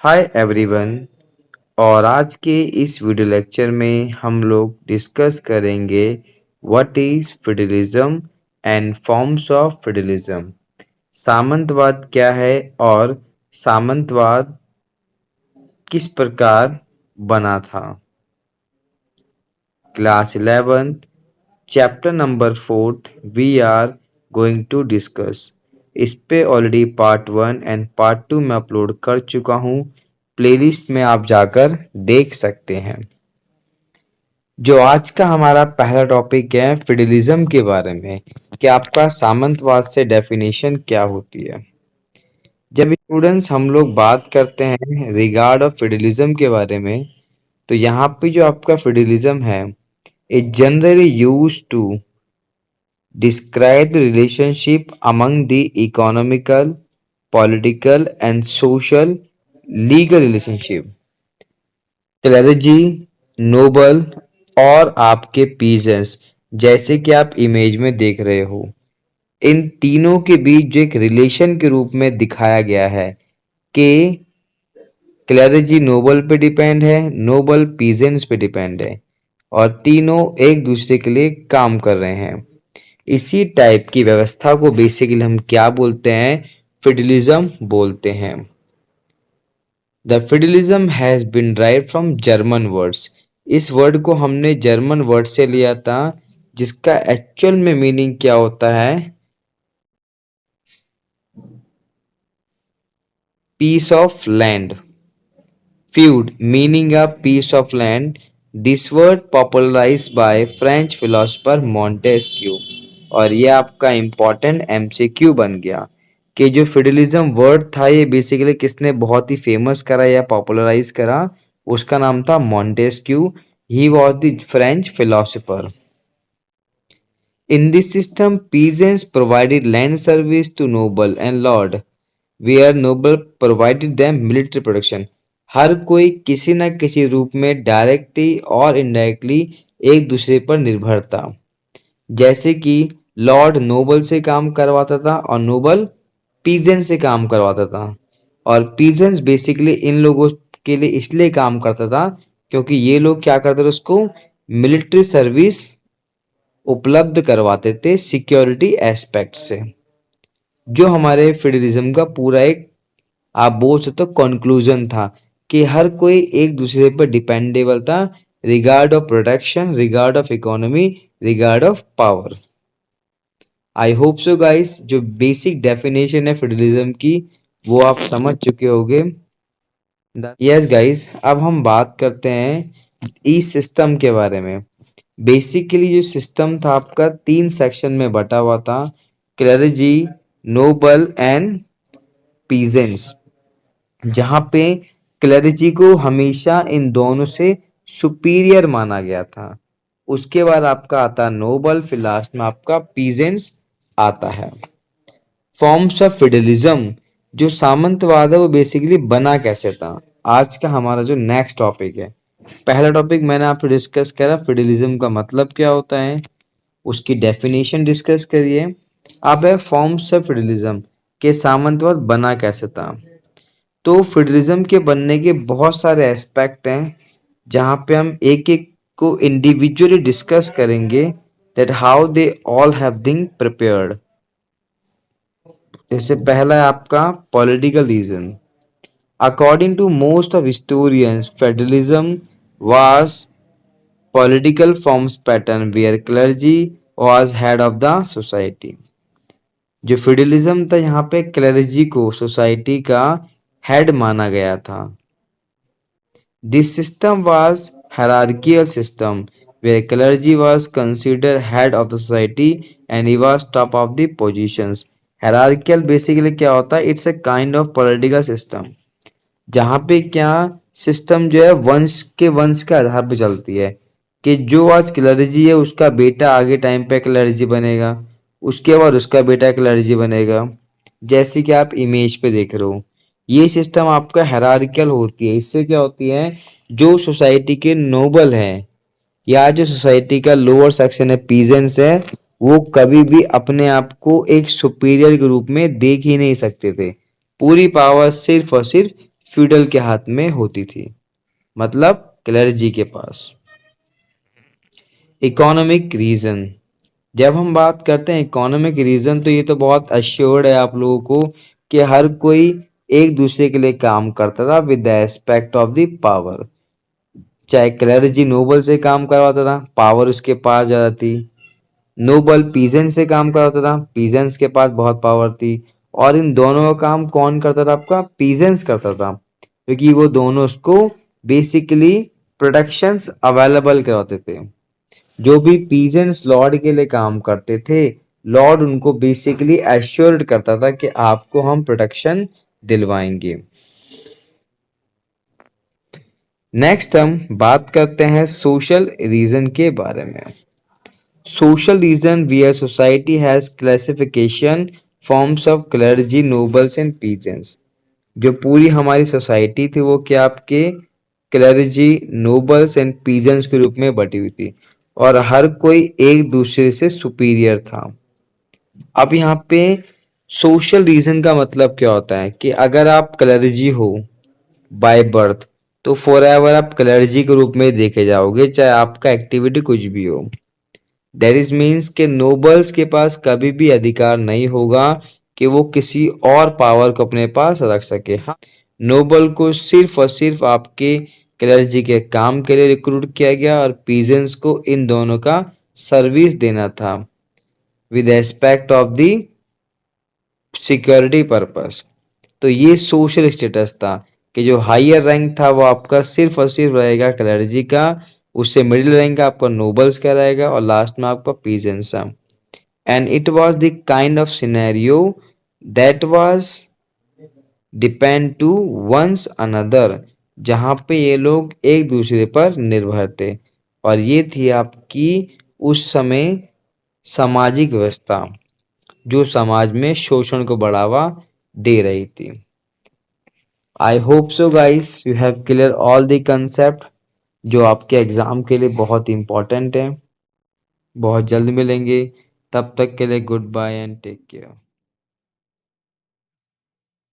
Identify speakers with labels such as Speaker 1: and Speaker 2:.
Speaker 1: Hi everyone. और आज के इस वीडियो लेक्चर में हम लोग डिस्कस करेंगे what is federalism and forms of federalism. सामंतवाद क्या है और सामंतवाद किस प्रकार बना था। Class 11 chapter number 4 we are going to discuss. इस पे ऑलरेडी पार्ट 1 एंड पार्ट 2 में अपलोड कर चुका हूँ। प्लेलिस्ट में आप जाकर देख सकते हैं। जो आज का हमारा पहला टॉपिक है फेडरलिज्म के बारे में कि आपका सामंतवाद से डेफिनेशन क्या होती है। जब स्टूडेंट्स हम लोग बात करते हैं रिगार्ड ऑफ फेडरलिज्म के बारे में, तो यहाँ पे जो आपका फेडरलिज्म है is generally used to describe the relationship among the economical, political and social legal relationship clergy, noble और आपके पीजेंट्स, जैसे कि आप इमेज में देख रहे हो, इन तीनों के बीच जो एक रिलेशन के रूप में दिखाया गया है कि क्लर्जी नोबल पे डिपेंड है, नोबल पीजेंट्स पे डिपेंड है और तीनों एक दूसरे के लिए काम कर रहे हैं। इसी टाइप की व्यवस्था को बेसिकली हम क्या बोलते हैं? फेडरलिज्म बोलते हैं। The federalism has been derived from German words. इस वर्ड को हमने जर्मन वर्ड से लिया था, जिसका एक्चुअल में मीनिंग क्या होता है? Piece of land. feud meaning a piece of land. This word popularized by French philosopher Montesquieu। और ये आपका इम्पोर्टेंट एमसीक्यू बन गया कि जो फेडरलिज्म वर्ड था ये बेसिकली किसने बहुत ही फेमस करा या पॉपुलराइज करा? उसका नाम था Montesquieu. He was the French philosopher. In this system, peasants provided land service to noble and lord, where noble provided them military protection। हर कोई किसी न किसी रूप में डायरेक्टली और इनडायरेक्टली एक दूसरे पर निर्भर था। जैसे कि लॉर्ड नोबल से काम करवाता था और नोबल पीजेंट से काम करवाता था। और पीजेंट्स बेसिकली इन लोगों के लिए इसलिए काम करता था क्योंकि ये लोग क्या करते थे, उसको मिलिट्री सर्विस उपलब्ध करवाते थे सिक्योरिटी एस्पेक्ट से। जो हमारे फेडरलिज्म का पूरा एक आप बोल सकते हो कंक्लूजन था कि हर कोई एक दूसरे पर डिपेंडेबल था, regard of protection, regard of economy, regard of power. I hope so guys, जो बेसिक डेफिनेशन है फेडरलिज्म की वो आप समझ चुके होंगे। यस गाइस, अब हम बात करते हैं इस सिस्टम के बारे में। बेसिकली जो सिस्टम था आपका 3 सेक्शन में बटा हुआ था, क्लर्जी, नोबल एंड पीजेंट्स। जहां पे क्लर्जी को हमेशा इन दोनों से सुपीरियर माना गया था। उसके बाद आपका आता नोबल, फिर लास्ट में आपका पीजेंट्स आता है। फॉर्म्स ऑफ फेडरलिज्म, जो सामंतवाद है वो बेसिकली बना कैसे था, आज का हमारा जो नेक्स्ट टॉपिक है। पहला टॉपिक मैंने आपसे डिस्कस करा फेडरलिज्म का मतलब क्या होता है, उसकी डेफिनेशन डिस्कस करिए। अब है फॉर्म्स ऑफ फेडरलिज्म के सामंतवाद बना कैसे था। तो फेडरलिज्म के बनने के बहुत सारे एस्पेक्ट हैं, जहाँ पे हम एक एक को इंडिविजुअली डिस्कस करेंगे that how they all have been prepared. जैसे पहला है आपका political region. According to most of historians, federalism was political forms pattern where clergy was head of the society। जो फेडरलिज्म था यहाँ पे क्लर्जी को सोसाइटी का हेड माना गया था। This system was hierarchical system where clergy was considered head of the society and he was top of the positions। hierarchical basically क्या होता है? It's a kind of political system जहाँ पे क्या सिस्टम जो है वंश के आधार पे चलती है कि जो आज क्लर्जी है उसका बेटा आगे टाइम पे क्लर्जी बनेगा, उसके बाद उसका बेटा क्लर्जी बनेगा। जैसे कि आप इमेज पे देख रहे हो, ये सिस्टम आपका हायरार्किकल होती है। इससे क्या होती है, जो सोसाइटी के नोबल हैं या जो सोसाइटी का लोअर सेक्शन है, पीजेंट्स है, वो कभी भी अपने आप को एक सुपीरियर के रूप में देख ही नहीं सकते थे। पूरी पावर सिर्फ और सिर्फ फ्यूडल के हाथ में होती थी, मतलब क्लर्जी के पास। इकोनॉमिक रीजन, जब हम बात करते हैं इकोनॉमिक रीजन तो ये तो बहुत अश्योर्ड है आप लोगों को कि हर कोई एक दूसरे के लिए काम करता था with the aspect of the power. चाहे क्लर्जी नोबल से काम करवाता था, पावर उसके पास ज्यादा थी। नोबल पीजेंट से काम करवाता था, पीजेंट्स के पास बहुत पावर थी। और इन दोनों का काम कौन करता था? आपका पीजेंट्स करता था, क्योंकि वो दोनों उसको बेसिकली प्रोटेक्शंस अवेलेबल करवाते थे। जो भी पीजेंट्स लॉर्ड के लिए काम करते थे, लॉर्ड उनको बेसिकली एश्योर्ड करता था कि आपको हम प्रोटेक्शन दिलवाएंगे। नेक्स्ट हम बात करते हैं सोशल रीजन के बारे में। Social region where society has classification forms of clergy, nobles and peasants। जो पूरी हमारी सोसाइटी थी वो क्या आपके क्लर्जी, नोबल्स एंड पीजेंट्स के रूप में बटी हुई थी, और हर कोई एक दूसरे से सुपीरियर था। अब यहाँ पे सोशल रीजन का मतलब क्या होता है कि अगर आप क्लर्जी हो बाय बर्थ तो फॉर एवर आप क्लर्जी के रूप में देखे जाओगे, चाहे आपका एक्टिविटी कुछ भी हो। दैट इज मीन्स के नोबल्स के पास कभी भी अधिकार नहीं होगा कि वो किसी और पावर को अपने पास रख सके। हाँ, नोबल को सिर्फ और सिर्फ आपके क्लर्जी के काम के लिए रिक्रूट किया गया और पीजेंट्स को इन दोनों का सर्विस देना था with aspect of the security purpose. तो ये सोशल स्टेटस था कि जो हायर रैंक था वो आपका सिर्फ और सिर्फ रहेगा क्लर्जी का, उससे मिडिल रैंक का आपका नोबल्स का रहेगा और लास्ट में आपका पीजेंट्स का। And it was the kind of scenario that was depend to one's another, जहाँ पे ये लोग एक दूसरे पर निर्भर थे। और ये थी आपकी उस समय सामाजिक व्यवस्था जो समाज में शोषण को बढ़ावा दे रही थी। I hope so guys you have clear all the concept जो आपके एग्जाम के लिए बहुत इंपॉर्टेंट है। बहुत जल्द मिलेंगे, तब तक के लिए goodbye and take care.